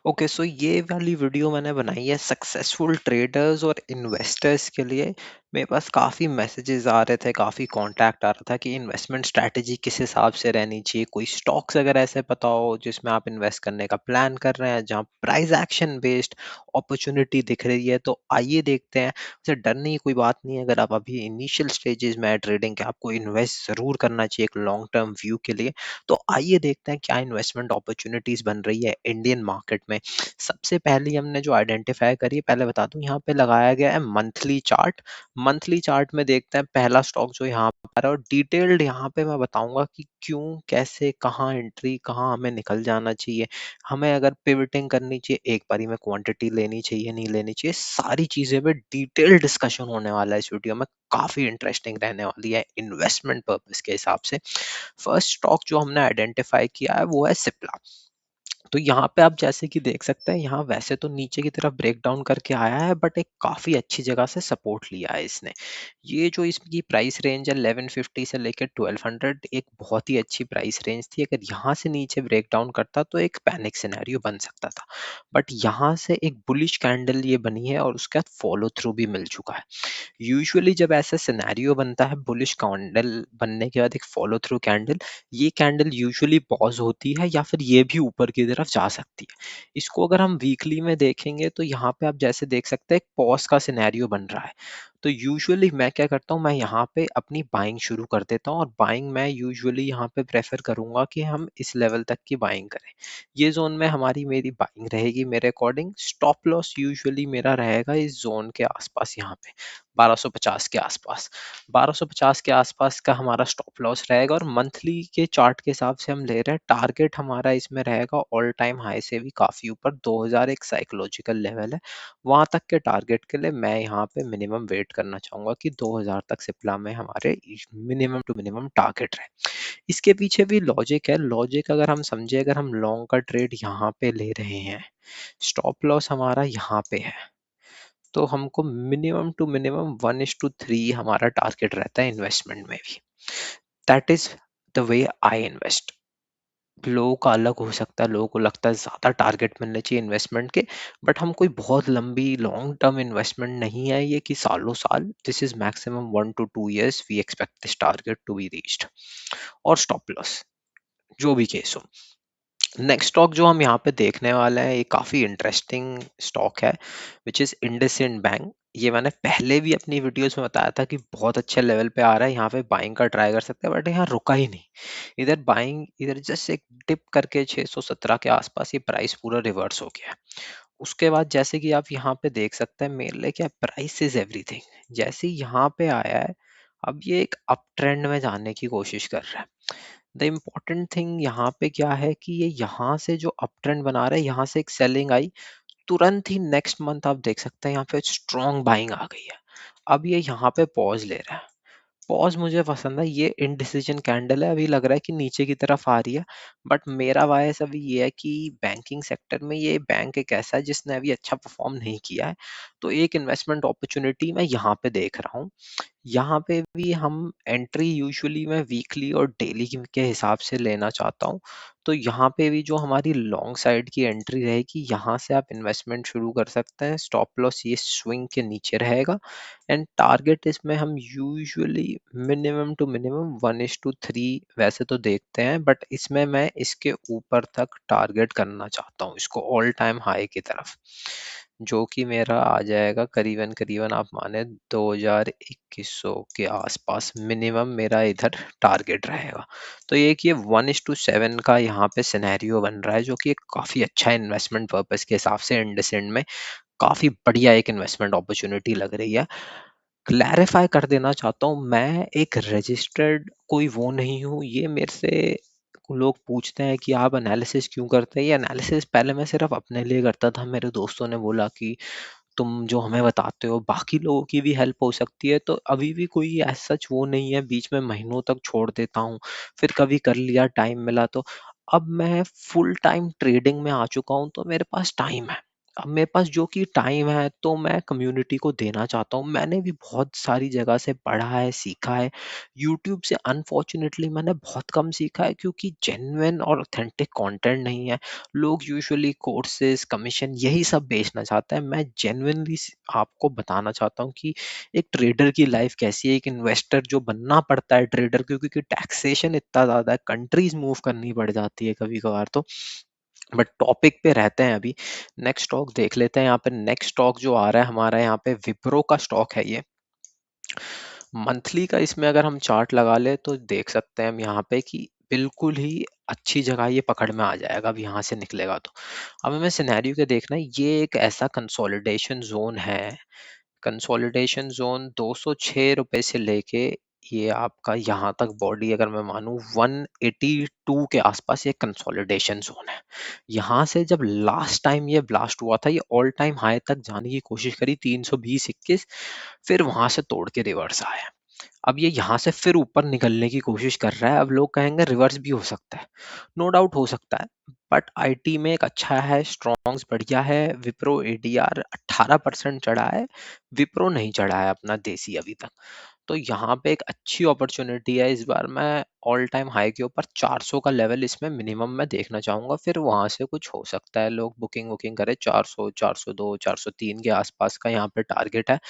Okay, सो ये वाली video मैंने बनाई है सक्सेसफुल ट्रेडर्स और इन्वेस्टर्स के लिए। मेरे पास काफ़ी मैसेजेस आ रहे थे, काफ़ी कांटेक्ट आ रहा था कि इन्वेस्टमेंट स्ट्रैटेजी किस हिसाब से रहनी चाहिए, कोई स्टॉक्स अगर ऐसे पता हो जिसमें आप इन्वेस्ट करने का प्लान कर रहे हैं जहां प्राइस एक्शन बेस्ड अपॉर्चुनिटी दिख रही है, तो आइए देखते हैं। वैसे डरने की कोई बात नहीं है, अगर आप अभी इनिशियल स्टेजेस में है ट्रेडिंग के, आपको इन्वेस्ट ज़रूर करना चाहिए एक लॉन्ग टर्म व्यू के लिए। तो आइए देखते हैं क्या इन्वेस्टमेंट अपॉर्चुनिटीज बन रही है इंडियन मार्केट में। सबसे पहले हमने जो आइडेंटिफाई करी है, पहले बता दूं, यहाँ पे लगाया गया है मंथली चार्ट। मंथली चार्ट में देखते हैं पहला स्टॉक जो यहाँ पर आ रहा है, और डिटेल्ड यहाँ पे मैं बताऊंगा कि क्यों, कैसे, कहाँ एंट्री, कहाँ हमें निकल जाना चाहिए, हमें अगर पिवटिंग करनी चाहिए, एक बारी में क्वांटिटी लेनी चाहिए, नहीं लेनी चाहिए, सारी चीजें पे डिटेल डिस्कशन होने वाला है इस वीडियो में। काफी इंटरेस्टिंग रहने वाली है इन्वेस्टमेंट पर्पस के हिसाब से। फर्स्ट स्टॉक जो हमने आइडेंटिफाई किया है वो है सिप्ला। तो यहाँ पे आप जैसे कि देख सकते हैं, यहाँ वैसे तो नीचे की तरफ ब्रेक डाउन करके आया है, बट एक काफी अच्छी जगह से सपोर्ट लिया है इसने। ये जो इसकी प्राइस रेंज है 1150 से लेकर 1200, एक बहुत ही अच्छी प्राइस रेंज थी। अगर यहाँ से नीचे ब्रेक डाउन करता तो एक पैनिक सिनेरियो बन सकता था, बट यहाँ से एक बुलिश कैंडल ये बनी है और उसके बाद फॉलो थ्रू भी मिल चुका है। यूजुअली जब ऐसा सिनेरियो बनता है, बुलिश कैंडल बनने के बाद एक फॉलो थ्रू कैंडल, ये कैंडल यूजुअली पॉज होती है या फिर ये भी ऊपर की तरफ जा सकती है। इसको अगर हम वीकली में देखेंगे तो यहाँ पे आप जैसे देख सकते हैं एक पॉज का सिनेरियो बन रहा है। तो यूजुअली मैं क्या करता हूँ, मैं यहाँ पे अपनी बाइंग शुरू कर देता हूँ, और बाइंग मैं यूजुअली यहाँ पे प्रेफर करूंगा कि हम इस लेवल तक की बाइंग करें। ये जोन में हमारी मेरी बाइंग रहेगी मेरे अकॉर्डिंग। स्टॉप लॉस यूजुअली मेरा रहेगा इस जोन के आसपास, यहाँ पे 1250 के आसपास। 1250 के आसपास का हमारा स्टॉप लॉस रहेगा, और मंथली के चार्ट के हिसाब से हम ले रहे हैं, टारगेट हमारा इसमें रहेगा ऑल टाइम हाई से भी काफी ऊपर 2000, एक साइकोलॉजिकल लेवल है। वहां तक के टारगेट के लिए मैं यहाँ पे मिनिमम वेट करना चाहूंगा कि 2000 तक सिप्ला में हमारे मिनिमम टू मिनिमम टारगेट रहे। इसके पीछे भी लॉजिक है। लॉजिक अगर हम समझे, अगर हम लॉन्ग का ट्रेड यहाँ पे ले रहे हैं, स्टॉप लॉस हमारा यहाँ पे है, तो हमको मिनिमम टू मिनिमम 1:3 हमारा टारगेट रहता है इन्वेस्टमेंट में भी। That is the way I invest. लोगों का अलग हो सकता है, लोगों को लगता है ज्यादा टारगेट मिलने चाहिए इन्वेस्टमेंट के, बट हम कोई बहुत लंबी लॉन्ग टर्म इन्वेस्टमेंट नहीं है ये कि सालों साल। This is maximum 1 to 2 years we expect this target to be reached. और स्टॉप लॉस जो भी केस हो। नेक्स्ट स्टॉक जो हम यहाँ पे देखने वाले हैं, ये काफी इंटरेस्टिंग स्टॉक है, विच इज इंडसइंड बैंक। ये मैंने पहले भी अपनी वीडियोस में बताया था कि बहुत अच्छे लेवल पे आ रहा है, यहाँ पे बाइंग का ट्राई कर सकते हैं, बट यहाँ रुका ही नहीं। इधर बाइंग, इधर जस्ट एक डिप करके 617 के आसपास ये प्राइस पूरा रिवर्स हो गया है। उसके बाद जैसे कि आप यहाँ पे देख सकते हैं, मेरे लिए क्या, प्राइस इज एवरीथिंग। जैसे ही यहाँ पे आया है, अब ये एक अप ट्रेंड में जाने की कोशिश कर रहा है। द इम्पोर्टेंट थिंग यहाँ पे क्या है कि ये यहाँ से जो अप ट्रेंड बना रहा है, यहाँ से एक सेलिंग आई, तुरंत ही नेक्स्ट मंथ आप देख सकते हैं यहाँ पे स्ट्रॉन्ग बाइंग आ गई है। अब ये यहाँ पे पॉज ले रहा है। पॉज मुझे पसंद है, ये इनडिसीजन कैंडल है, अभी लग रहा है कि नीचे की तरफ आ रही है, बट मेरा बायस अभी ये है कि बैंकिंग सेक्टर में ये बैंक एक ऐसा है जिसने अभी अच्छा परफॉर्म नहीं किया है। तो एक इन्वेस्टमेंट अपॉर्चुनिटी मैं यहाँ पे देख रहा हूँ। यहाँ पे भी हम एंट्री यूजुअली मैं वीकली और डेली के हिसाब से लेना चाहता हूँ। तो यहाँ पे भी जो हमारी लॉन्ग साइड की एंट्री रहेगी, यहाँ से आप इन्वेस्टमेंट शुरू कर सकते हैं। स्टॉप लॉस ये स्विंग के नीचे रहेगा, एंड टारगेट इसमें हम यूजुअली मिनिमम टू मिनिमम 1:3 वैसे तो देखते हैं, बट इसमें मैं इसके ऊपर तक टारगेट करना चाहता हूँ, इसको ऑल टाइम हाई की तरफ, जो कि मेरा आ जाएगा करीबन करीबन आप माने 2100 के आसपास मिनिमम मेरा इधर टारगेट रहेगा। तो ये कि 1:7 का यहाँ पे सिनेरियो बन रहा है, जो कि एक काफी अच्छा इन्वेस्टमेंट पर्पस के हिसाब से इंडसेंड में काफी बढ़िया एक इन्वेस्टमेंट अपॉर्चुनिटी लग रही है। क्लैरिफाई कर देना चाहता हूँ, मैं एक रजिस्टर्ड कोई वो नहीं हूँ। ये मेरे से लोग पूछते हैं कि आप एनालिसिस क्यों करते हैं। ये एनालिसिस पहले मैं सिर्फ अपने लिए करता था, मेरे दोस्तों ने बोला कि तुम जो हमें बताते हो बाकी लोगों की भी हेल्प हो सकती है, तो अभी भी कोई एज सच वो नहीं है। बीच में महीनों तक छोड़ देता हूँ, फिर कभी कर लिया, टाइम मिला तो। अब मैं फुल टाइम ट्रेडिंग में आ चुका हूँ, तो मेरे पास टाइम है। अब मेरे पास जो कि टाइम है तो मैं कम्युनिटी को देना चाहता हूँ। मैंने भी बहुत सारी जगह से पढ़ा है, सीखा है। यूट्यूब से अनफॉर्च्युनेटली मैंने बहुत कम सीखा है क्योंकि जेन्युइन और ऑथेंटिक कंटेंट नहीं है। लोग यूजुअली कोर्सेज़, कमीशन यही सब बेचना चाहते हैं। मैं जेन्युइनली आपको बताना चाहता हूँ कि एक ट्रेडर की लाइफ़ कैसी है, एक इन्वेस्टर जो बनना पड़ता है ट्रेडर क्योंकि टैक्सेशन इतना ज़्यादा है, कंट्रीज़ मूव करनी पड़ जाती है कभी-कभार तो। बट टॉपिक पे रहते हैं अभी। नेक्स्ट स्टॉक देख लेते हैं। यहाँ पे नेक्स्ट स्टॉक जो आ रहा है हमारा यहाँ पे विप्रो का स्टॉक है ये। मंथली का इसमें अगर हम चार्ट लगा ले तो देख सकते हैं हम यहाँ पे कि बिल्कुल ही अच्छी जगह ये पकड़ में आ जाएगा अब यहाँ से निकलेगा तो। अब हमें सिनेरियो क्या देखना है, ये एक ऐसा कंसोलिडेशन जोन है। कंसोलिडेशन ज़ोन ₹206 से लेके ये आपका यहाँ तक बॉडी अगर मैं मानूँ 182 के आसपास ये कंसोलिडेशन ज़ोन है। यहाँ से जब लास्ट टाइम ये ब्लास्ट हुआ था, ये ऑल टाइम हाई तक जाने की कोशिश करी 320-21, फिर वहाँ से तोड़ के रिवर्स आया। अब ये यहाँ से फिर ऊपर निकलने की कोशिश कर रहा है। अब लोग कहेंगे रिवर्स भी हो सकता है। नो डाउट हो सकता है। बट आईटी में एक अच्छा है, स्ट्रॉन्ग्स बढ़िया है। विप्रो एडीआर 18% चढ़ा है। विप्रो नहीं चढ़ा है अपना देसी अभी तक। तो यहाँ पे एक अच्छी अपॉर्चुनिटी है। इस बार मैं ऑल टाइम हाई के ऊपर 400 का लेवल इसमें मिनिमम मैं देखना चाहूंगा। फिर वहां से कुछ हो सकता है, लोग बुकिंग वुकिंग करें। 400, 402, 403 के आसपास का यहाँ पे टारगेट है।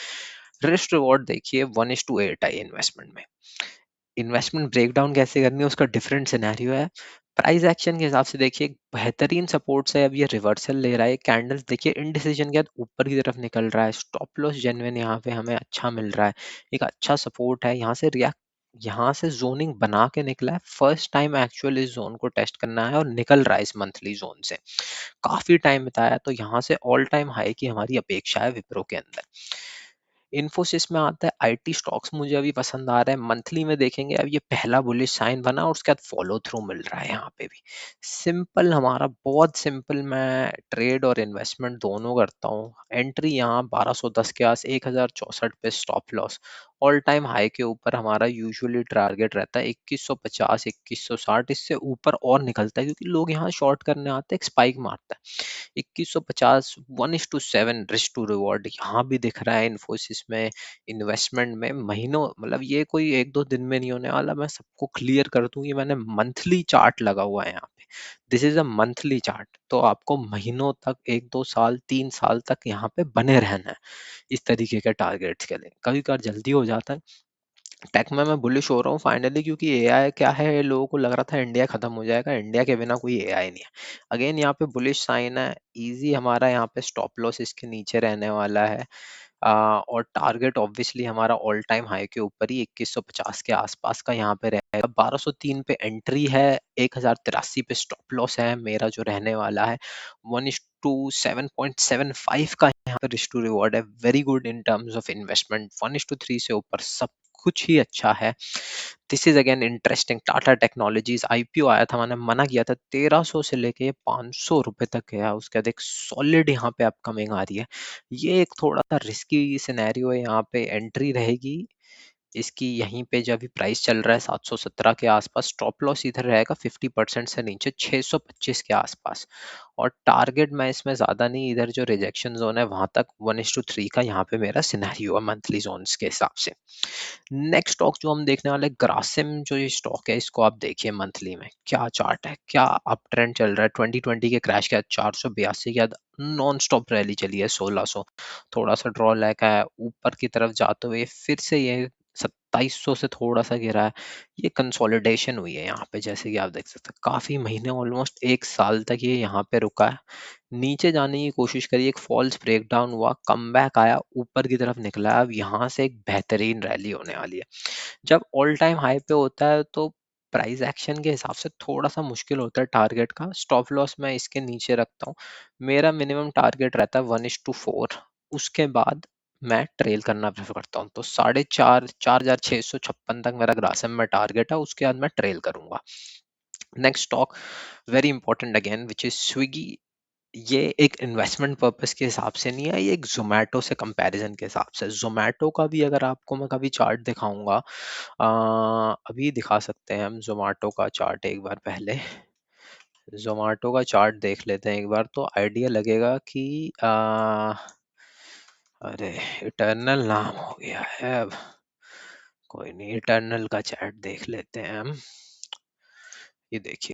रिस्क रिवॉर्ड देखिए 1:8 है इन्वेस्टमेंट में। इन्वेस्टमेंट ब्रेकडाउन कैसे करनी है उसका डिफरेंट सिनेरियो है। प्राइस एक्शन के हिसाब से देखिए एक बेहतरीन सपोर्ट है। अब ये रिवर्सल ले रहा है। कैंडल्स देखिए इनडिसीजन के बाद ऊपर की तरफ निकल रहा है। स्टॉप लॉस जेन्युइन यहाँ पे हमें अच्छा मिल रहा है। एक अच्छा सपोर्ट है। यहाँ से जोनिंग बना के निकला है। फर्स्ट टाइम एक्चुअल इस जोन को टेस्ट करना है और निकल रहा है इस मंथली जोन से। काफी टाइम बिताया तो यहाँ से ऑल टाइम हाई की हमारी अपेक्षा है विप्रो के अंदर। इन्फोसिस में आता है। आईटी स्टॉक्स मुझे अभी पसंद आ रहे हैं। मंथली में देखेंगे अब ये पहला बुलिश साइन बना और उसके बाद फॉलो थ्रू मिल रहा है यहाँ पे भी। सिंपल हमारा बहुत सिंपल, मैं ट्रेड और इन्वेस्टमेंट दोनों करता हूँ। एंट्री यहाँ 1210 के आस 1064 पे, stop loss all time high के ऊपर हमारा यूजुअली टारगेट रहता है 2150 2160। इससे ऊपर और निकलता है क्योंकि लोग यहाँ शॉर्ट करने आते हैं, स्पाइक मारता है। 2150 1:7 रिस्क टू रिवॉर्ड यहाँ भी दिख रहा है इन्फोसिस में। इन्वेस्टमेंट में महीनों, मतलब ये कोई एक दो दिन में नहीं होने वाला। मैं सबको क्लियर कर दूं, ये मैंने मंथली चार्ट लगा हुआ है यहाँ पे। This is a monthly chart, तो आपको महीनों तक, 1-2 साल 3 साल तक यहाँ पे बने रहना है इस तरीके के टारगेट्स के लिए। कभी कभार जल्दी हो जाता है। टेक में मैं बुलिश हो रहा हूँ फाइनली, क्योंकि एआई क्या है, लोगों को लग रहा था इंडिया खत्म हो जाएगा, इंडिया के बिना कोई एआई नहीं है। अगेन यहाँ पे बुलिश साइन है। इजी हमारा यहाँ पे स्टॉप लॉस इसके नीचे रहने वाला है। और टारगेट ऑब्वियसली हमारा ऑल टाइम हाई के ऊपर ही 2150 के आसपास का यहाँ पे रहेगा। 1203 पे एंट्री है। 1083 पे स्टॉप लॉस है मेरा जो रहने वाला है। 1:7.75 का यहाँ पे रिस्क टू रिवॉर्ड है। Very good in terms of investment. 1:3 से ऊपर सब कुछ ही अच्छा है। This is again interesting. Tata technologies IPO आया था, मैंने मना किया था। 1300 से लेके 500 रुपए तक गया। उसके बाद एक सॉलिड यहाँ पे अपकमिंग आ रही है। ये एक थोड़ा सा रिस्की सिनेरियो है। यहाँ पे एंट्री रहेगी इसकी यहीं पे, जो अभी प्राइस चल रहा है 717 के आसपास। स्टॉप लॉस इधर रहेगा 50% से नीचे 625 के आसपास। और टारगेट मैं इसमें ज्यादा नहीं, इधर जो रिजेक्शन जोन है वहां तक 1:3 का यहाँ पे मेरा सिनेरियो है मंथली जोन्स के हिसाब से। नेक्स्ट स्टॉक जो हम देखने वाले, ग्रासिम जो ये स्टॉक है, इसको आप देखिए मंथली में क्या चार्ट है, क्या अप ट्रेंड चल रहा है। 2020 के क्रैश के बाद 482 के बाद नॉन स्टॉप रैली चली है 1600। थोड़ा सा ड्रॉ लैक है ऊपर की तरफ जाते हुए, फिर से ये 2700 से थोड़ा सा गिरा है। ये कंसोलिडेशन हुई है यहाँ पे, जैसे कि आप देख सकते हैं काफी महीने, ऑलमोस्ट 1 साल तक ये यहाँ पे रुका है। नीचे जाने की कोशिश करी, एक फॉल्स ब्रेकडाउन हुआ, कमबैक आया, ऊपर की तरफ निकला। अब यहाँ से एक बेहतरीन रैली होने वाली है। जब ऑल टाइम हाई पे होता है तो प्राइस एक्शन के हिसाब से थोड़ा सा मुश्किल होता है टारगेट का। स्टॉप लॉस मैं इसके नीचे रखता हूँ। मेरा मिनिमम टारगेट रहता है 1:4। उसके बाद मैं ट्रेल करना प्रेफर करता हूँ। तो 4.5 4,656 तक मेरा ग्रासम में टारगेट है, उसके बाद मैं ट्रेल करूंगा। Next stock very important again, which is Swiggy. ये एक इन्वेस्टमेंट पर्पस के हिसाब से नहीं है, ये एक जोमेटो से कंपैरिजन के हिसाब से। जोमेटो का भी अगर आपको मैं कभी चार्ट दिखाऊंगा, अभी दिखा सकते हैं हम जोमेटो का चार्ट एक बार पहले। ज़ोमैटो का चार्ट देख लेते हैं एक बार, तो आइडिया लगेगा कि अरे इटर्नल नाम हो गया है अब। कोई नहीं, इटर्नल का चैट देख लेते हैं हम। ये देखिए।